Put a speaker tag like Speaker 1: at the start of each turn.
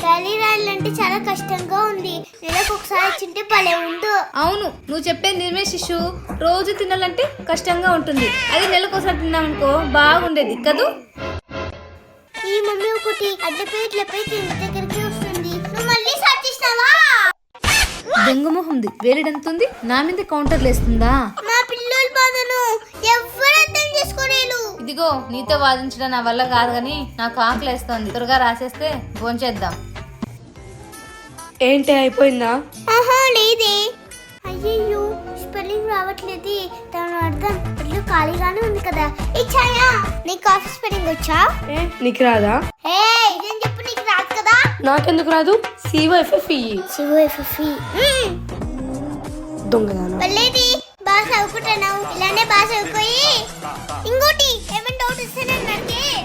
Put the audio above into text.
Speaker 1: Tally రాయాలంటే చాలా కష్టంగా ఉంది. నెలకు ఒకసారి తింటే భలే ఉండు.
Speaker 2: అవును, నువ్వు చెప్పేది నిజమే శిశు. రోజు తినాలంటే కష్టంగా ఉంటుంది. అది నెలకోసారి తిన్నామనుకో బాగుండేది కదూ.
Speaker 1: ఈ మమ్మీ ఒకటి అడ్డపేట్లపై కింద దగ్గరికి వస్తుంది. నువ్వు మళ్ళీ స్టార్ట్ చేసినావా?
Speaker 2: దొంగమొహంది వేలిడంతుంది, నా మీద కౌంటర్లు వేస్తుందా?
Speaker 1: మా పిల్లల బాధను ఎవ్వరు అర్థం చేసుకోలేరు.
Speaker 2: ఇదిగో నీతో వాదించడం నా వల్ల కాదు కానీ నాకు ఆకలేస్తోంది. త్వరగా రాసేస్తే భోంచేద్దాం.
Speaker 3: ఏంటి అయిపోయిందా?
Speaker 1: ఆహా లేదే. అయ్యయ్యో స్పెల్లింగ్ రావట్లేదు. దాని అర్థం ఇల్లు ఖాళీగానే ఉంది కదా. ఏ ఛాయా, నీకు ఆఫీస్ స్పెల్లింగ్ వచ్చా?
Speaker 3: నీకు రాదా?
Speaker 1: ఏ ఇదేం చెప్పు, నీకు రాదు కదా.
Speaker 3: నాకెందుకు రాదు? CYFFE.
Speaker 1: CYFFE.
Speaker 3: దొంగదానా.
Speaker 1: పర్లేది, బాగా చదువుకుంటున్నావు. ఇలానే బాగా చదువుకోయి. ఇంకోటి ఏమైనా డౌట్ ఇస్తే నన్ను అడిగే.